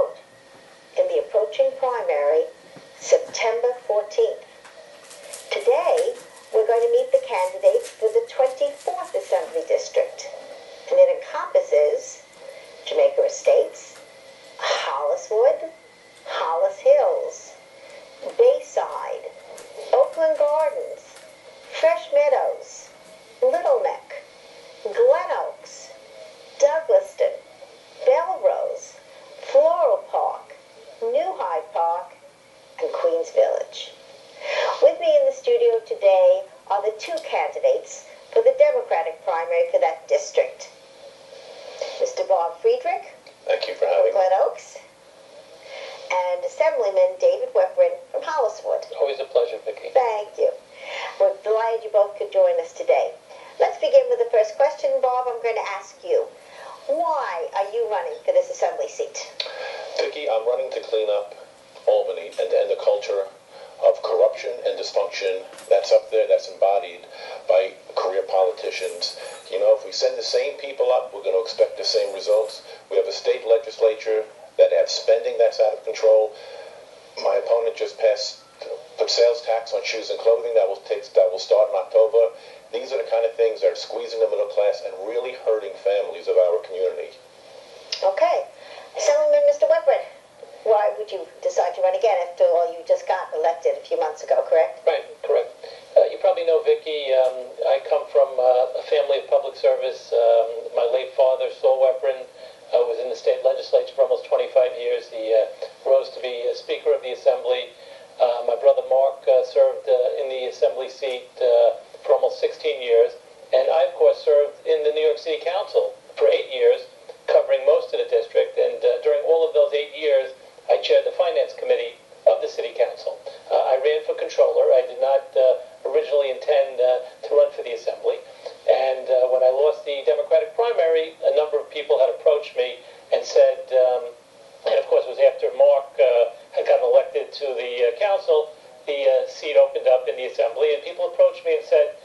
vote in the approaching primary September 14th. Today, we're going to meet the candidates for the 24th Assembly District, and it encompasses Jamaica Estates, Holliswood, Hollis Hills, Bayside, Oakland Gardens, Fresh Meadows, Little Neck, Glen Oaks, Douglaston, Belrose, Floral Park, New Hyde Park, and Queens Village. With me in the studio today are the two candidates for the Democratic primary for that district. Mr. Bob Friedrich, thank you for having me. Glen Oaks, and Assemblyman David Weprin from Holliswood. Always a pleasure, Vicki. Thank you. We're delighted you both could join us today. Let's begin with the first question. Bob, I'm going to ask you, why are you running for this assembly seat? Vicki, I'm running to clean up Albany and to end the culture of corruption and dysfunction that's up there, that's embodied by career politicians. You know, if we send the same people up, we're going to expect the same results. We have a state legislature that have spending that's out of control. My opponent just put sales tax on shoes and clothing that will start in October. These are the kind of things that are squeezing the middle class and really hurting families of our community. Okay. Assemblyman Mr. Weprin, why would you decide to run again? After all, you just got elected a few months ago, correct? Right, correct. You probably know, Vicki, I come from a family of public service. My late father, Saul Weprin, was in the state legislature for almost 25 years. He rose to be a Speaker of the Assembly. My brother Mark served in the Assembly seat for almost 16 years. And I, of course, served in the New York City Council for 8 years, covering most of the district. And during all of those 8 years, I chaired the Finance Committee of the City Council. I ran for controller. I did not originally intend to run for the Assembly. And when I lost the Democratic primary, a number of people had approached me and said, and of course it was after Mark had gotten elected to the council, the seat opened up in the Assembly, and people approached me and said,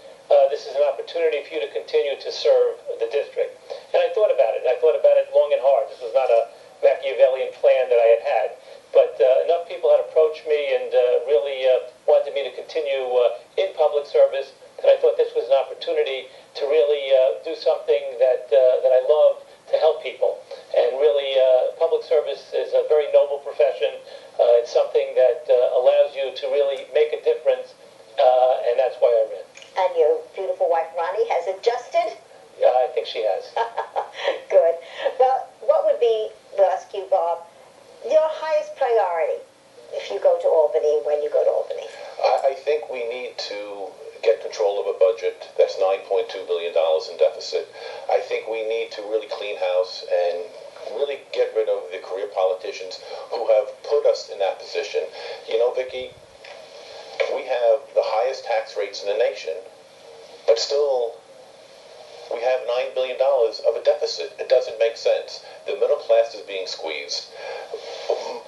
this is an opportunity for you to continue to serve the district. And I thought about it. I thought about it long and hard. This was not a Machiavellian plan that I had. But enough people had approached me and really wanted me to continue in public service that I thought this was an opportunity to really do something that I love, to help people. And really, public service is a very noble profession. It's something that allows you to really make a difference, and that's why I ran. And your beautiful wife, Ronnie, has adjusted? I think she has. Good. Well, what would be, we'll ask you, Bob, your highest priority if you go to Albany, when you go to Albany? I think we need to get control of a budget that's $9.2 billion in deficit. I think we need to really clean house and really get rid of the career politicians who have put us in that position. You know, Vicki, we have the highest tax rates in the nation, but still we have $9 billion of a deficit. It doesn't make sense. The middle class is being squeezed.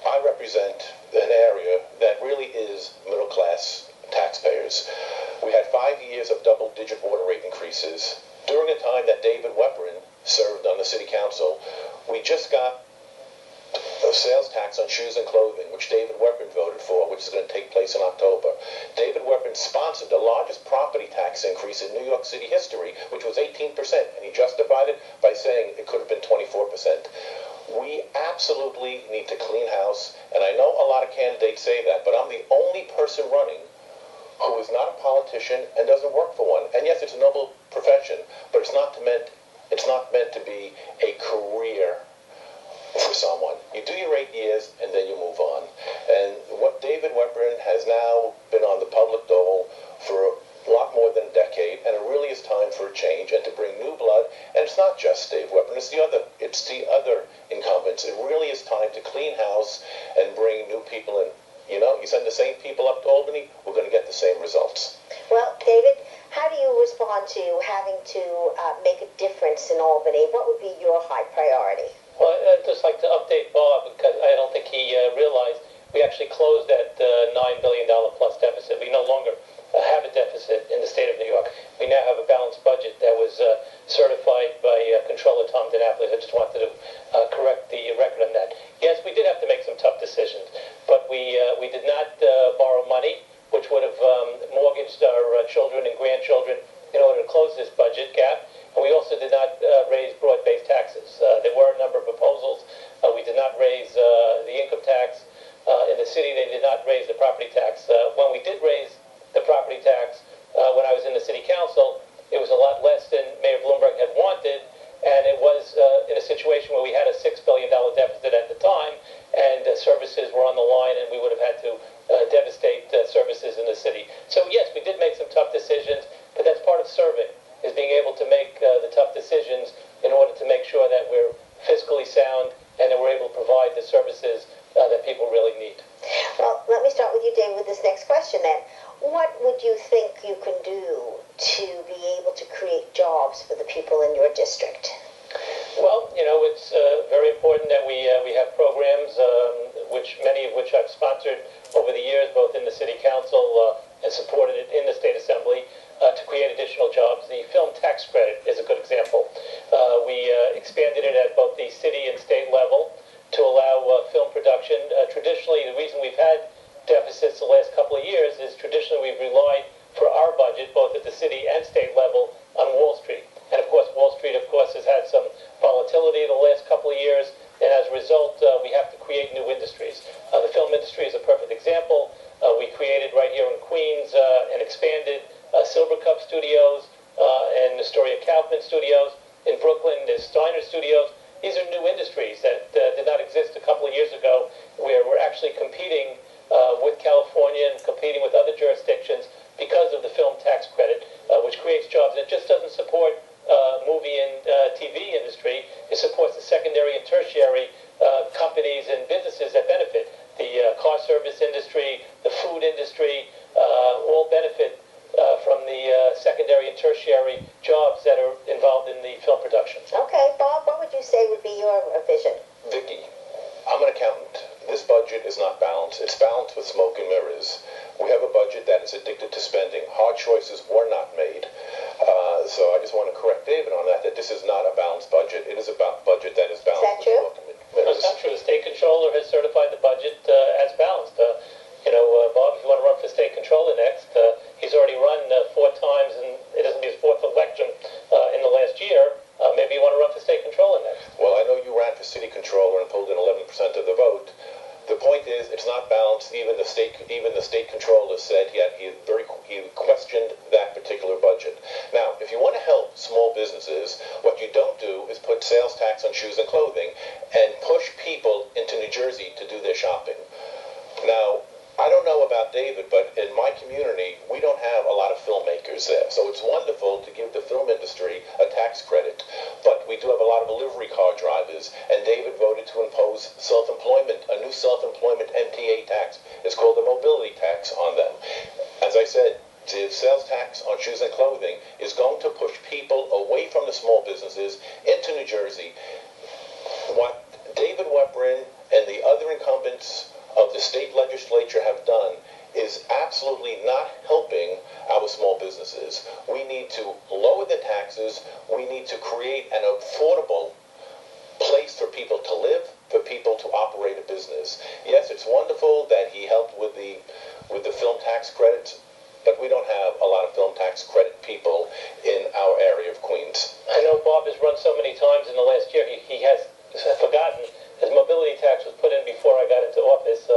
I represent an area that really is middle class taxpayers. We had 5 years of double-digit water rate increases. During the time that David Weprin served on the city council, we just got a sales tax on shoes and clothing, which David Weprin voted for, which is going to take place in October. David Weprin sponsored the largest property tax increase in New York City history, which was 18%, and he justified it by saying it could have been 24%. We absolutely need to clean house, and I know a lot of candidates say that, but I'm the only person running who is not a politician and doesn't work for one. And yes, it's a noble profession, but it's not meant to be a career for someone. You do your 8 years and then you move on. And what David Weprin has now been on the public dole for a lot more than a decade, and it really is time for a change and to bring new blood. And it's not just Dave Weprin, it's the other incumbents. It really is time to clean house and bring new people in. You know, you send the same people up to Albany, we're going to get the same results. Well, David, how do you respond to having to make a difference in Albany? What would be your high priority? Well, I'd just like to update Bob, because I don't think he realized we actually closed that $9 billion plus deficit. We no longer have a deficit in the state of New York. We now have a balanced budget that was certified by Comptroller Tom DiNapoli. I just wanted to correct the record on that. Yes, we did have to city, they did not raise the property tax. When we did raise the property tax, when I was in the city council, it was a lot less than Mayor Bloomberg had wanted, and it was in a situation where we had a $6 billion deficit at the time, and services were on the line, and we would have had to devastate services in the city. So yes, we did make some tough decisions, but that's part of serving, is being able to make the tough decisions in order to make sure that we're fiscally sound and that we're able to provide the services that people really need. Well, let me start with you, David, with this next question then. What would you think you can do to be able to create jobs for the people in your district? Well, it's very important that we have programs, many of which I've sponsored over the years, both in the city council and supported it in the state assembly, to create additional jobs. The film tax credit is a good example. We expanded it at both the city and state level to allow film production. Traditionally, the reason we've had deficits the last couple of years is traditionally we've relied for our budget, both at the city and state level, on Wall Street. And of course, Wall Street, has had some volatility the last couple of years, and as a result, we have to create new industries. The film industry is a perfect example. We created right here in Queens and expanded Silver Cup Studios and Astoria Kaufman Studios. In Brooklyn, there's Steiner Studios. These are new industries that did not exist a couple of years ago, where we're actually competing with California and competing with other jurisdictions because of the film tax credit, which creates jobs. And it just doesn't support movie and TV industry. It supports the secondary and tertiary companies and businesses that benefit. The car service industry, the food industry, all benefit from the secondary and tertiary jobs that are involved in the film production. Okay, Bob, what would you say would be your vision? Vicki, I'm an accountant. This budget is not balanced. It's balanced with smoke and mirrors. We have a budget that is addicted to spending. Hard choices were not made. So I just want to correct David on that this is not a balanced budget. It is a budget that is balanced with smoke and mirrors. That's not true. The state controller has certified the budget as balanced. Bob, if you want to run for state controller next, he's already run 4 times, and it isn't his 4th election in the last year. Maybe you want to run for state controller next. Well, I know you ran for city controller and pulled in 11% of the vote. The point is, it's not balanced. Even the state controller said he questioned that particular budget. Now, if you want to help small businesses, what you don't do is put sales tax on shoes and clothing and push people into New Jersey to do their shopping. Now, I don't know about David, but in my community, we don't have a lot of filmmakers there. So it's wonderful to give the film industry a tax credit. But we do have a lot of delivery car drivers, and David voted to impose self-employment, a new self-employment MTA tax. It's called the mobility tax on them. As I said, the sales tax on shoes and clothing is going to push people away from the small businesses into New Jersey. What David Weprin and the other incumbents of the state legislature have done is absolutely not helping our small businesses. We need to lower the taxes. We need to create an affordable place for people to live, for people to operate a business. Yes, it's wonderful that he helped with the film tax credits, but we don't have a lot of film tax credit people in our area of Queens. I know Bob has run so many times in the last year, he has forgotten. His mobility tax was put in before I got into office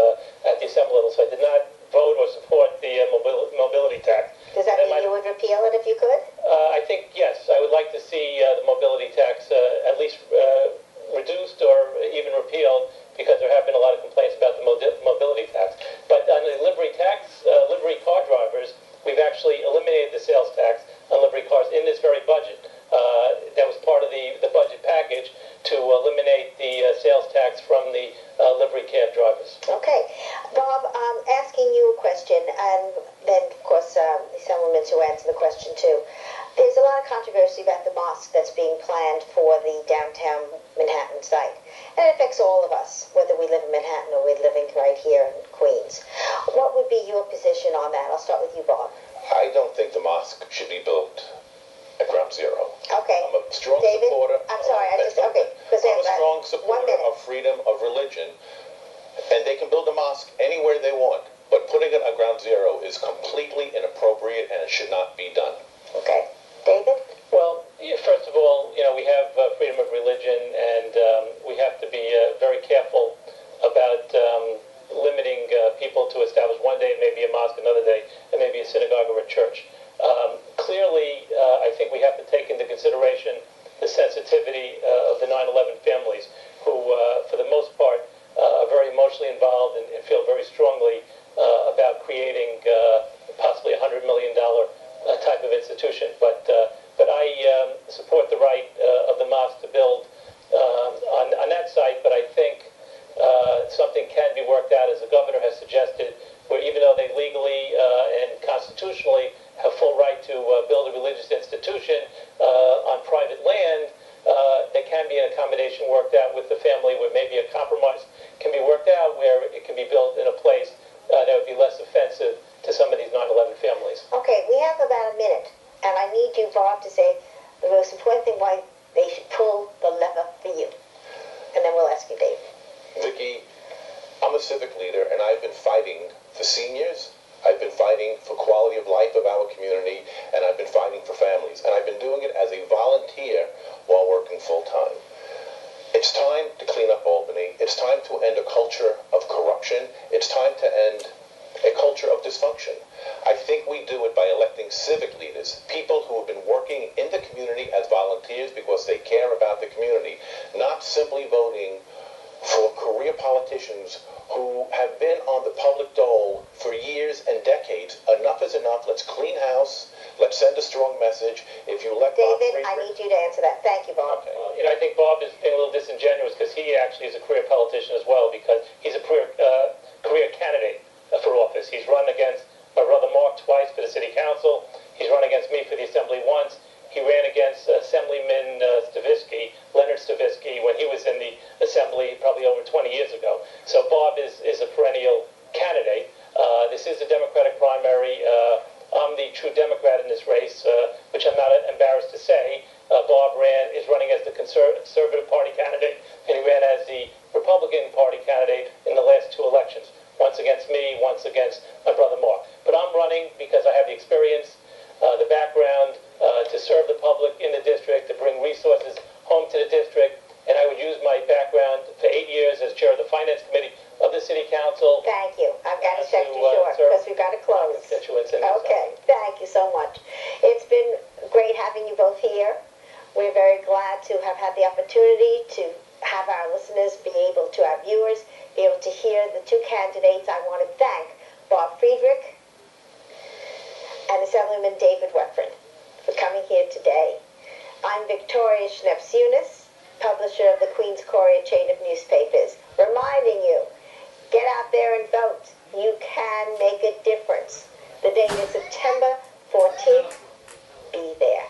at the assembly level, so I did not vote or support the mobility tax. Does that mean you would repeal it if you could? I think, yes. I would like to see the mobility tax at least reduced or even repealed, because there have been a lot of complaints about the mobility tax. But on the livery tax, livery car drivers, we've actually eliminated the sales tax on livery cars in this very budget. That was part of the budget package to eliminate the sales tax from the livery cab drivers. Okay. Bob, asking you a question, and then, of course, the Assemblyman to answer the question, too. There's a lot of controversy about the mosque that's being planned for the downtown Manhattan site. And it affects all of us, whether we live in Manhattan or we're living right here in Queens. What would be your position on that? I'll start with you, Bob. I don't think the mosque should be built at ground zero. Okay. I'm a strong David, supporter. I'm sorry, I'm a strong supporter of freedom of religion, and they can build a mosque anywhere they want, but putting it at ground zero is completely inappropriate, and it should not be done. Okay. David? Well, first of all, we have freedom of religion, and we have to be very careful about limiting able to establish one day it may be a mosque, another day it may be a synagogue or a church. Clearly, I think we have to take into consideration the sensitivity of the 9/11 families who, for the most part, are very emotionally involved and feel very strongly about creating possibly $100 million type of institution. But I support the right of the mosque to build on that site, but I think something can be worked out, as the governor has suggested, where even though they legally and constitutionally have full right to build a religious institution on private land, there can be an accommodation worked out with the family where maybe a compromise can be worked out where it can be built in a place that would be less offensive to some of these 9/11 families. Okay, we have about a minute, and I need you, Bob, to say the most important thing why they should pull the lever for you. And then we'll ask you, Dave. Vicki, I'm a civic leader, and I've been fighting for seniors. I've been fighting for quality of life of our community, and I've been fighting for families. And I've been doing it as a volunteer while working full-time. It's time to clean up Albany. It's time to end a culture of corruption. It's time to end a culture of dysfunction. I think we do it by electing civic leaders, people who have been working in the community as volunteers because they care about the community, not simply voting for career politicians who have been on the public dole for years and decades. Enough is enough. Let's clean house. Let's send a strong message. If you let David, I need you to answer that. Thank you, Bob. Okay. I think Bob is being a little disingenuous because he actually is a career politician as well, because he's a career candidate for office. He's run against my brother Mark twice for the city council. He's run against me for the assembly once. He ran against Assemblyman Leonard Stavisky, when he was in the assembly probably over 20 years ago. So Bob is a perennial candidate. This is a Democratic primary. I'm the true Democrat in this race, which I'm not embarrassed to say. Bob is running as the Conservative Party candidate, and he ran as the Republican Party candidate in the last two elections. Once against me, once against my brother Mark. But I'm running because I have the experience, the background to serve the public in the district, to bring resources home to the district, and I would use my background for 8 years as chair of the Finance Committee of the City Council. Thank you. I've got to shut you short because we've got to close. Okay, thank you so much. It's been great having you both here. We're very glad to have had the opportunity to have our listeners be able to, our viewers, be able to hear the two candidates. I want to thank Bob Friedrich and Assemblyman David Weprin for coming here today. I'm Victoria Schnepsunis, publisher of the Queen's Courier chain of newspapers, reminding you, get out there and vote. You can make a difference. The date is September 14th. Be there.